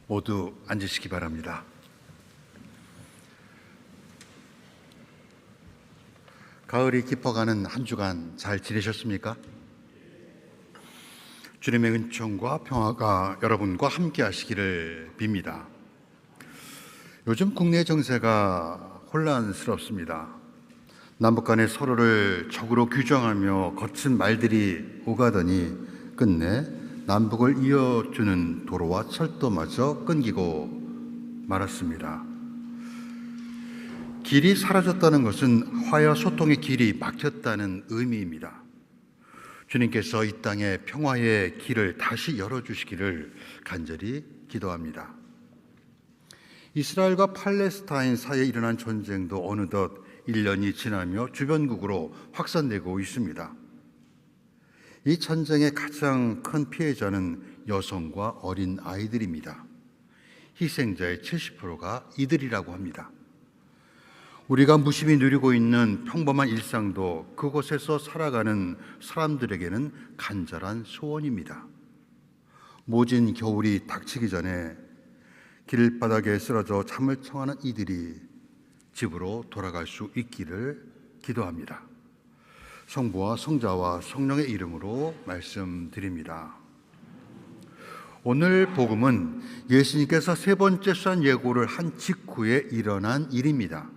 모두 앉으시기 바랍니다. 가을이 깊어가는 한 주간 잘 지내셨습니까? 주님의 은총과 평화가 여러분과 함께 하시기를 빕니다. 요즘 국내 정세가 혼란스럽습니다. 남북 간에 서로를 적으로 규정하며 거친 말들이 오가더니 끝내 남북을 이어주는 도로와 철도마저 끊기고 말았습니다. 길이 사라졌다는 것은 화해와 소통의 길이 막혔다는 의미입니다. 주님께서 이 땅에 평화의 길을 다시 열어주시기를 간절히 기도합니다. 이스라엘과 팔레스타인 사이에 일어난 전쟁도 어느덧 1년이 지나며 주변국으로 확산되고 있습니다. 이 전쟁의 가장 큰 피해자는 여성과 어린 아이들입니다. 희생자의 70%가 이들이라고 합니다. 우리가 무심히 누리고 있는 평범한 일상도 그곳에서 살아가는 사람들에게는 간절한 소원입니다. 모진 겨울이 닥치기 전에 길바닥에 쓰러져 잠을 청하는 이들이 집으로 돌아갈 수 있기를 기도합니다. 성부와 성자와 성령의 이름으로 말씀드립니다. 오늘 복음은 예수님께서 세 번째 수산 예고를 한 직후에 일어난 일입니다.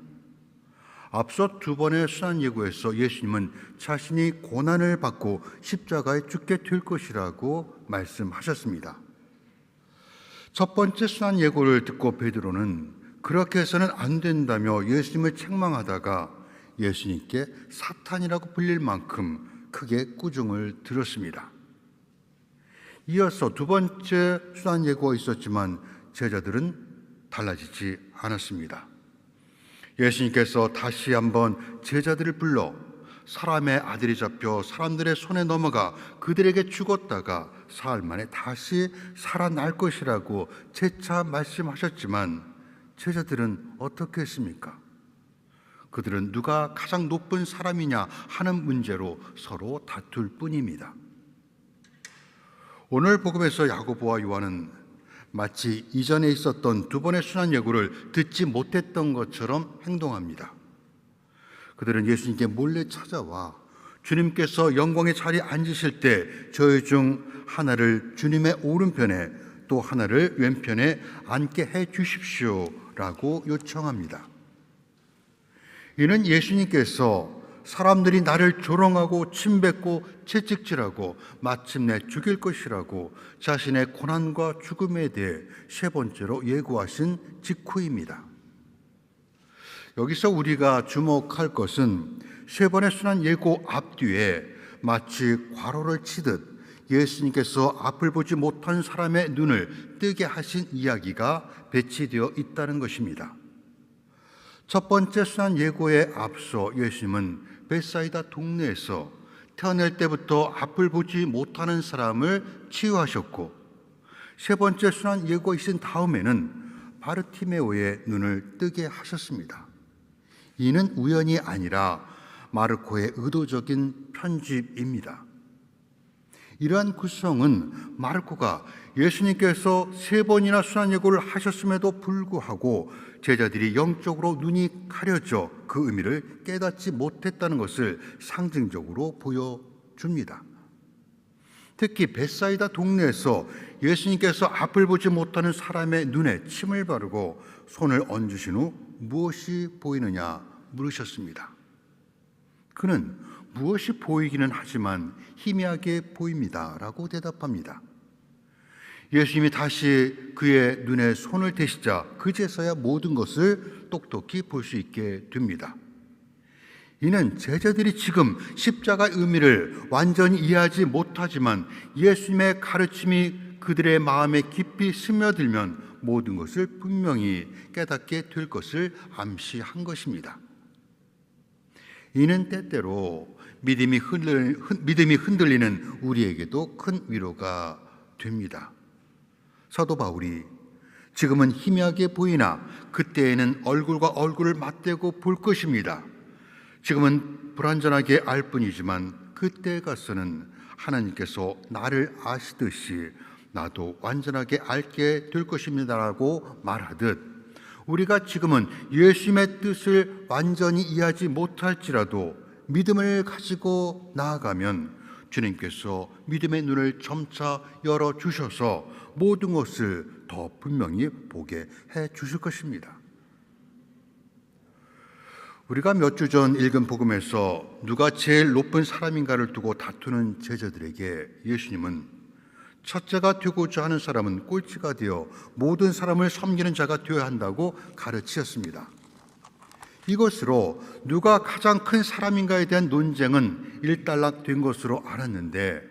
앞서 두 번의 수산 예고에서 예수님은 자신이 고난을 받고 십자가에 죽게 될 것이라고 말씀하셨습니다. 첫 번째 수산 예고를 듣고 베드로는 그렇게 해서는 안 된다며 예수님을 책망하다가 예수님께 사탄이라고 불릴 만큼 크게 꾸중을 들었습니다. 이어서 두 번째 수산 예고가 있었지만 제자들은 달라지지 않았습니다. 예수님께서 다시 한번 제자들을 불러 사람의 아들이 잡혀 사람들의 손에 넘어가 그들에게 죽었다가 사흘 만에 다시 살아날 것이라고 재차 말씀하셨지만 제자들은 어떻게 했습니까? 그들은 누가 가장 높은 사람이냐 하는 문제로 서로 다툴 뿐입니다. 오늘 복음에서 야고보와 요한은 마치 이전에 있었던 두 번의 순환 예고를 듣지 못했던 것처럼 행동합니다. 그들은 예수님께 몰래 찾아와 주님께서 영광의 자리에 앉으실 때 저희 중 하나를 주님의 오른편에 또 하나를 왼편에 앉게 해 주십시오라고 요청합니다. 이는 예수님께서 사람들이 나를 조롱하고 침뱉고 채찍질하고 마침내 죽일 것이라고 자신의 고난과 죽음에 대해 세 번째로 예고하신 직후입니다. 여기서 우리가 주목할 것은 세 번의 순환 예고 앞뒤에 마치 괄호를 치듯 예수님께서 앞을 보지 못한 사람의 눈을 뜨게 하신 이야기가 배치되어 있다는 것입니다. 첫 번째 순환 예고에 앞서 예수님은 벳사이다 동네에서 태어날 때부터 앞을 보지 못하는 사람을 치유하셨고 세 번째 순환 예고가 있은 다음에는 바르티메오의 눈을 뜨게 하셨습니다. 이는 우연이 아니라 마르코의 의도적인 편집입니다. 이러한 구성은 마르코가 예수님께서 세 번이나 순환 예고를 하셨음에도 불구하고 제자들이 영적으로 눈이 가려져 그 의미를 깨닫지 못했다는 것을 상징적으로 보여줍니다. 특히 벳사이다 동네에서 예수님께서 앞을 보지 못하는 사람의 눈에 침을 바르고 손을 얹으신 후 무엇이 보이느냐 물으셨습니다. 그는 무엇이 보이기는 하지만 희미하게 보입니다 라고 대답합니다. 예수님이 다시 그의 눈에 손을 대시자 그제서야 모든 것을 똑똑히 볼 수 있게 됩니다. 이는 제자들이 지금 십자가의 의미를 완전히 이해하지 못하지만 예수님의 가르침이 그들의 마음에 깊이 스며들면 모든 것을 분명히 깨닫게 될 것을 암시한 것입니다. 이는 때때로 믿음이 흔들리는 우리에게도 큰 위로가 됩니다. 사도 바울이 지금은 희미하게 보이나 그때에는 얼굴과 얼굴을 맞대고 볼 것입니다. 지금은 불완전하게 알 뿐이지만 그때 가서는 하나님께서 나를 아시듯이 나도 완전하게 알게 될 것입니다라고 말하듯 우리가 지금은 예수님의 뜻을 완전히 이해하지 못할지라도 믿음을 가지고 나아가면 주님께서 믿음의 눈을 점차 열어주셔서 모든 것을 더 분명히 보게 해 주실 것입니다. 우리가 몇 주 전 읽은 복음에서 누가 제일 높은 사람인가를 두고 다투는 제자들에게 예수님은 첫째가 되고자 하는 사람은 꼴찌가 되어 모든 사람을 섬기는 자가 되어야 한다고 가르치셨습니다. 이것으로 누가 가장 큰 사람인가에 대한 논쟁은 일단락된 것으로 알았는데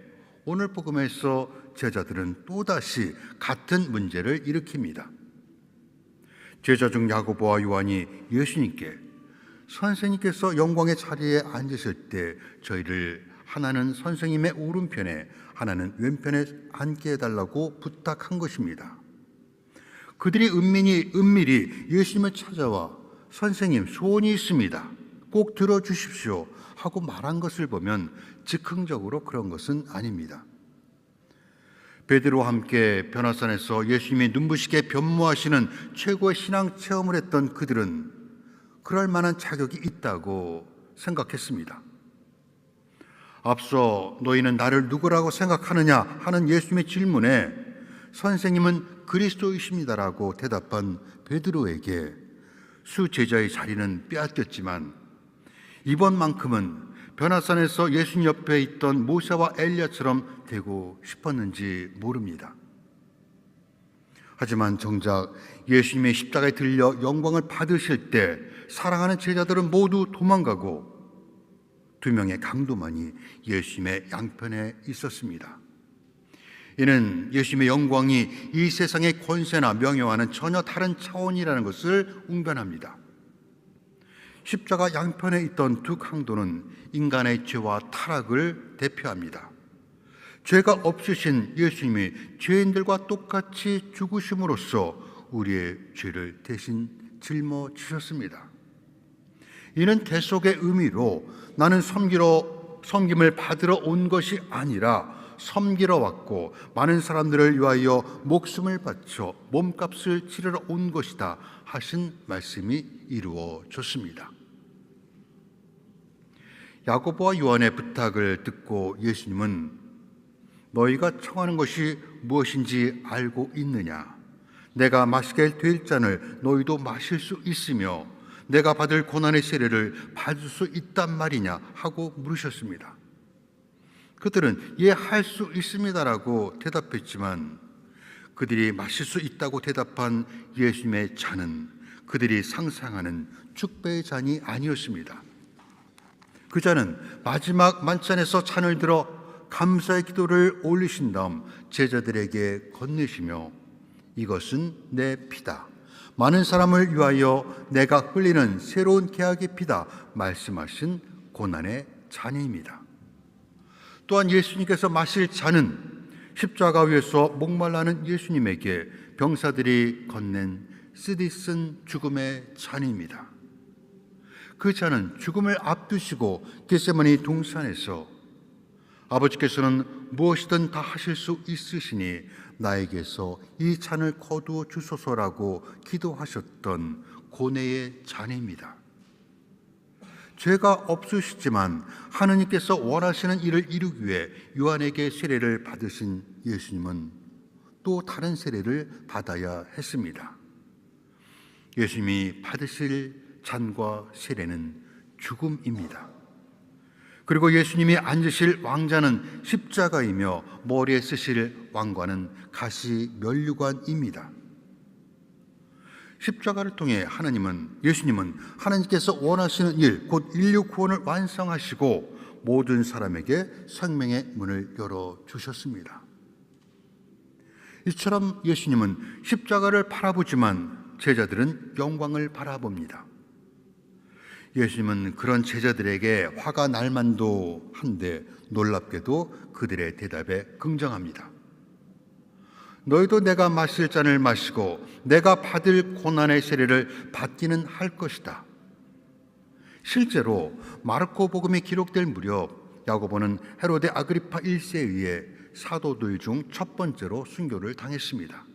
오늘 복음에서 제자들은 또다시 같은 문제를 일으킵니다. 제자 중 야고보와 요한이 예수님께 선생님께서 영광의 자리에 앉으실 때 저희를 하나는 선생님의 오른편에 하나는 왼편에 앉게 해달라고 부탁한 것입니다. 그들이 은밀히 예수님을 찾아와 선생님 소원이 있습니다. 꼭 들어주십시오 하고 말한 것을 보면 즉흥적으로 그런 것은 아닙니다. 베드로와 함께 변화산에서 예수님이 눈부시게 변모하시는 최고의 신앙 체험을 했던 그들은 그럴 만한 자격이 있다고 생각했습니다. 앞서 너희는 나를 누구라고 생각하느냐 하는 예수님의 질문에 선생님은 그리스도이십니다라고 대답한 베드로에게 수제자의 자리는 빼앗겼지만 이번만큼은 변화산에서 예수님 옆에 있던 모세와 엘리야처럼 되고 싶었는지 모릅니다. 하지만 정작 예수님의 십자가에 들려 영광을 받으실 때 사랑하는 제자들은 모두 도망가고 두 명의 강도만이 예수님의 양편에 있었습니다. 이는 예수님의 영광이 이 세상의 권세나 명예와는 전혀 다른 차원이라는 것을 웅변합니다. 십자가 양편에 있던 두 강도는 인간의 죄와 타락을 대표합니다. 죄가 없으신 예수님이 죄인들과 똑같이 죽으심으로써 우리의 죄를 대신 짊어지셨습니다. 이는 계속의 의미로 나는 섬김을 받으러 온 것이 아니라 섬기러 왔고 많은 사람들을 위하여 목숨을 바쳐 몸값을 치르러 온 것이다 하신 말씀이 이루어졌습니다. 야고보와 요한의 부탁을 듣고 예수님은 너희가 청하는 것이 무엇인지 알고 있느냐? 내가 마시게 될 잔을 너희도 마실 수 있으며 내가 받을 고난의 세례를 받을 수 있단 말이냐 하고 물으셨습니다. 그들은 예, 할 수 있습니다라고 대답했지만 그들이 마실 수 있다고 대답한 예수님의 잔은 그들이 상상하는 축배의 잔이 아니었습니다. 그 잔은 마지막 만찬에서 잔을 들어 감사의 기도를 올리신 다음 제자들에게 건네시며 이것은 내 피다. 많은 사람을 위하여 내가 흘리는 새로운 계약의 피다 말씀하신 고난의 잔입니다. 또한 예수님께서 마실 잔은 십자가 위에서 목말라는 예수님에게 병사들이 건넨 쓰디쓴 죽음의 잔입니다. 그 잔은 죽음을 앞두시고 겟세마니 동산에서 아버지께서는 무엇이든 다 하실 수 있으시니 나에게서 이 잔을 거두어 주소서라고 기도하셨던 고뇌의 잔입니다. 죄가 없으시지만 하느님께서 원하시는 일을 이루기 위해 요한에게 세례를 받으신 예수님은 또 다른 세례를 받아야 했습니다. 예수님이 받으실 잔과 세례는 죽음입니다. 그리고 예수님이 앉으실 왕자는 십자가이며 머리에 쓰실 왕관은 가시 면류관입니다. 십자가를 통해 예수님은 하나님께서 원하시는 일, 곧 인류 구원을 완성하시고 모든 사람에게 생명의 문을 열어주셨습니다. 이처럼 예수님은 십자가를 바라보지만 제자들은 영광을 바라봅니다. 예수님은 그런 제자들에게 화가 날 만도 한데 놀랍게도 그들의 대답에 긍정합니다. 너희도 내가 마실 잔을 마시고 내가 받을 고난의 세례를 받기는 할 것이다. 실제로 마르코 복음이 기록될 무렵 야고보는 헤로데 아그리파 1세에 의해 사도들 중 첫 번째로 순교를 당했습니다.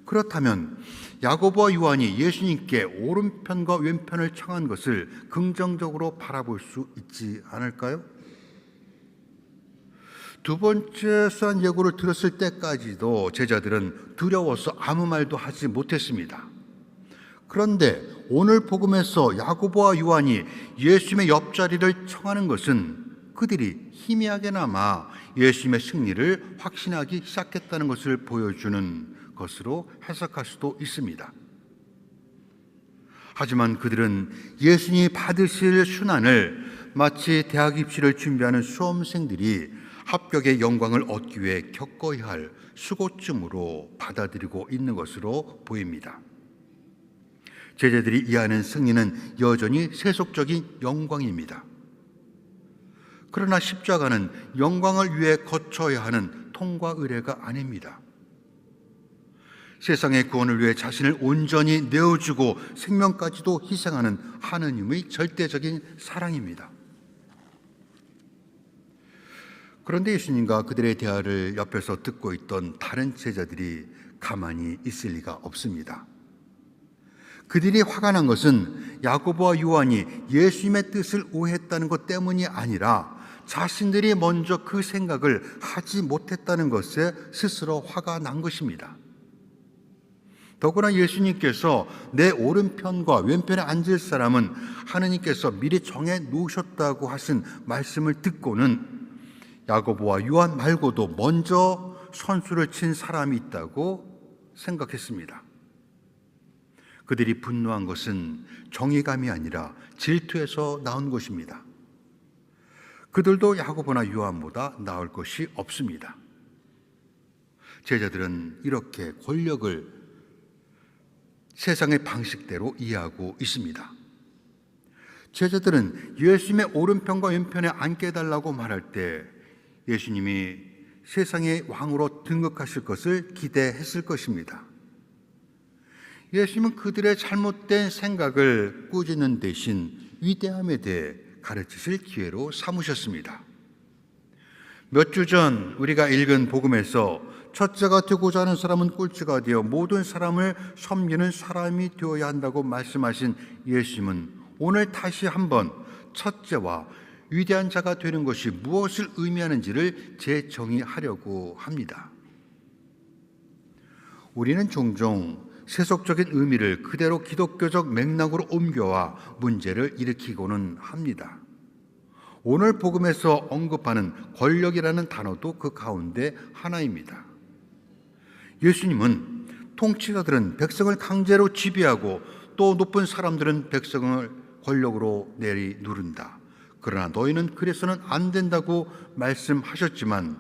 그렇다면 야고보와 요한이 예수님께 오른편과 왼편을 청한 것을 긍정적으로 바라볼 수 있지 않을까요? 두 번째 수한 예고를 들었을 때까지도 제자들은 두려워서 아무 말도 하지 못했습니다. 그런데 오늘 복음에서 야고보와 요한이 예수님의 옆자리를 청하는 것은 그들이 희미하게나마 예수님의 승리를 확신하기 시작했다는 것을 보여주는 것으로 해석할 수도 있습니다. 하지만 그들은 예수님이 받으실 순환을 마치 대학 입시를 준비하는 수험생들이 합격의 영광을 얻기 위해 겪어야 할 수고증으로 받아들이고 있는 것으로 보입니다. 제자들이 이해하는 승리는 여전히 세속적인 영광입니다. 그러나 십자가는 영광을 위해 거쳐야 하는 통과 의례가 아닙니다. 세상의 구원을 위해 자신을 온전히 내어주고 생명까지도 희생하는 하느님의 절대적인 사랑입니다. 그런데 예수님과 그들의 대화를 옆에서 듣고 있던 다른 제자들이 가만히 있을 리가 없습니다. 그들이 화가 난 것은 야고보와 요한이 예수님의 뜻을 오해했다는 것 때문이 아니라 자신들이 먼저 그 생각을 하지 못했다는 것에 스스로 화가 난 것입니다. 더구나 예수님께서 내 오른편과 왼편에 앉을 사람은 하느님께서 미리 정해 놓으셨다고 하신 말씀을 듣고는 야고보와 요한 말고도 먼저 선수를 친 사람이 있다고 생각했습니다. 그들이 분노한 것은 정의감이 아니라 질투에서 나온 것입니다. 그들도 야고보나 요한보다 나을 것이 없습니다. 제자들은 이렇게 권력을 세상의 방식대로 이해하고 있습니다. 제자들은 예수님의 오른편과 왼편에 앉게 해달라고 말할 때 예수님이 세상의 왕으로 등극하실 것을 기대했을 것입니다. 예수님은 그들의 잘못된 생각을 꾸짖는 대신 위대함에 대해 가르치실 기회로 삼으셨습니다. 몇 주 전 우리가 읽은 복음에서 첫째가 되고자 하는 사람은 꼴찌가 되어 모든 사람을 섬기는 사람이 되어야 한다고 말씀하신 예수님은 오늘 다시 한번 첫째와 위대한 자가 되는 것이 무엇을 의미하는지를 재정의하려고 합니다. 우리는 종종 세속적인 의미를 그대로 기독교적 맥락으로 옮겨와 문제를 일으키고는 합니다. 오늘 복음에서 언급하는 권력이라는 단어도 그 가운데 하나입니다. 예수님은 통치자들은 백성을 강제로 지배하고 또 높은 사람들은 백성을 권력으로 내리누른다. 그러나 너희는 그래서는 안 된다고 말씀하셨지만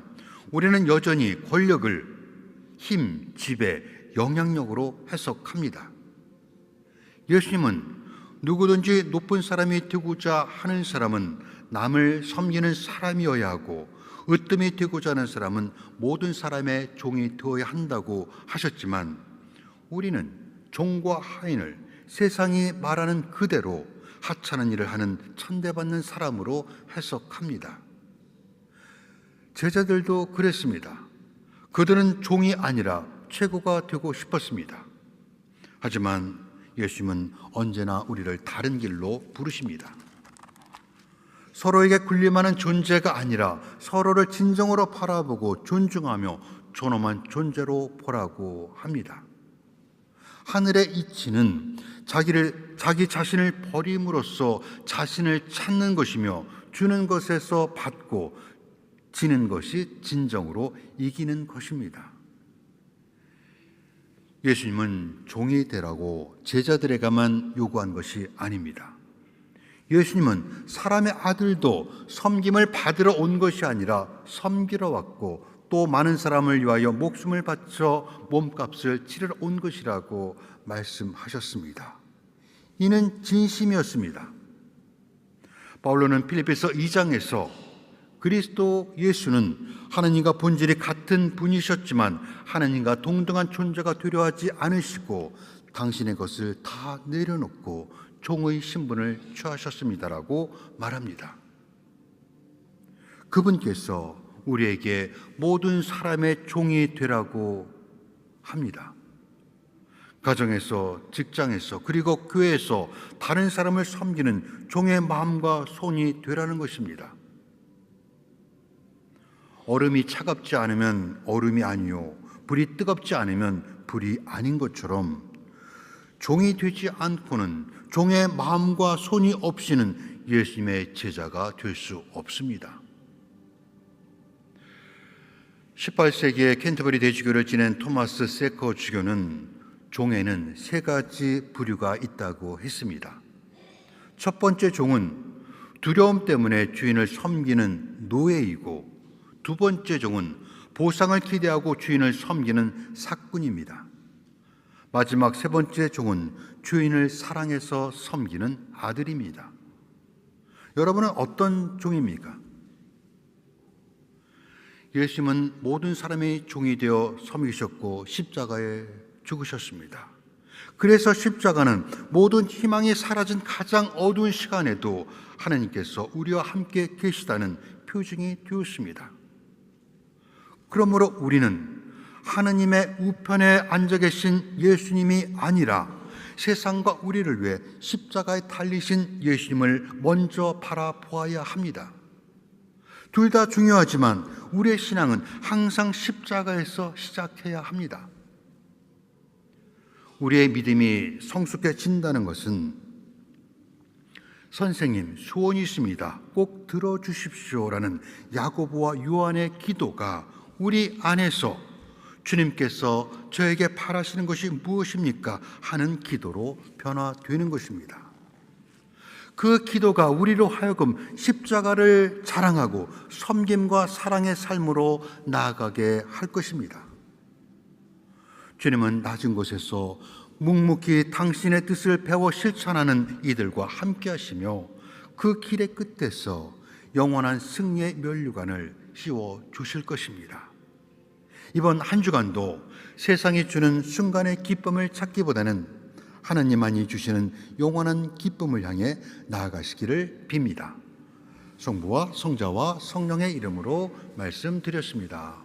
우리는 여전히 권력을 힘, 지배, 영향력으로 해석합니다. 예수님은 누구든지 높은 사람이 되고자 하는 사람은 남을 섬기는 사람이어야 하고 으뜸이 되고자 하는 사람은 모든 사람의 종이 되어야 한다고 하셨지만 우리는 종과 하인을 세상이 말하는 그대로 하찮은 일을 하는 천대받는 사람으로 해석합니다. 제자들도 그랬습니다. 그들은 종이 아니라 최고가 되고 싶었습니다. 하지만 예수님은 언제나 우리를 다른 길로 부르십니다. 서로에게 군림하는 존재가 아니라 서로를 진정으로 바라보고 존중하며 존엄한 존재로 보라고 합니다. 하늘의 이치는 자기 자신을 버림으로써 자신을 찾는 것이며 주는 것에서 받고 지는 것이 진정으로 이기는 것입니다. 예수님은 종이 되라고 제자들에게만 요구한 것이 아닙니다. 예수님은 사람의 아들도 섬김을 받으러 온 것이 아니라 섬기러 왔고 또 많은 사람을 위하여 목숨을 바쳐 몸값을 치르러 온 것이라고 말씀하셨습니다. 이는 진심이었습니다. 바울로는 필리피서 2장에서 그리스도 예수는 하나님과 본질이 같은 분이셨지만 하나님과 동등한 존재가 되려 하지 않으시고 당신의 것을 다 내려놓고 종의 신분을 취하셨습니다라고 말합니다. 그분께서 우리에게 모든 사람의 종이 되라고 합니다. 가정에서, 직장에서, 그리고 교회에서 다른 사람을 섬기는 종의 마음과 손이 되라는 것입니다. 얼음이 차갑지 않으면 얼음이 아니요, 불이 뜨겁지 않으면 불이 아닌 것처럼 종이 되지 않고는, 종의 마음과 손이 없이는 예수님의 제자가 될 수 없습니다. 18세기에 캔터버리 대주교를 지낸 토마스 세커 주교는 종에는 세 가지 부류가 있다고 했습니다. 첫 번째 종은 두려움 때문에 주인을 섬기는 노예이고, 두 번째 종은 보상을 기대하고 주인을 섬기는 사꾼입니다. 마지막 세 번째 종은 주인을 사랑해서 섬기는 아들입니다. 여러분은 어떤 종입니까? 예수님은 모든 사람의 종이 되어 섬기셨고 십자가에 죽으셨습니다. 그래서 십자가는 모든 희망이 사라진 가장 어두운 시간에도 하나님께서 우리와 함께 계시다는 표징이 되었습니다. 그러므로 우리는 하나님의 우편에 앉아 계신 예수님이 아니라 세상과 우리를 위해 십자가에 달리신 예수님을 먼저 바라보아야 합니다. 둘 다 중요하지만 우리의 신앙은 항상 십자가에서 시작해야 합니다. 우리의 믿음이 성숙해진다는 것은 선생님, 소원이 있습니다. 꼭 들어주십시오라는 야고보와 요한의 기도가 우리 안에서 주님께서 저에게 바라시는 것이 무엇입니까? 하는 기도로 변화되는 것입니다. 그 기도가 우리로 하여금 십자가를 자랑하고 섬김과 사랑의 삶으로 나아가게 할 것입니다. 주님은 낮은 곳에서 묵묵히 당신의 뜻을 배워 실천하는 이들과 함께 하시며 그 길의 끝에서 영원한 승리의 면류관을 씌워 주실 것입니다. 이번 한 주간도 세상이 주는 순간의 기쁨을 찾기보다는 하나님만이 주시는 영원한 기쁨을 향해 나아가시기를 빕니다. 성부와 성자와 성령의 이름으로 말씀드렸습니다.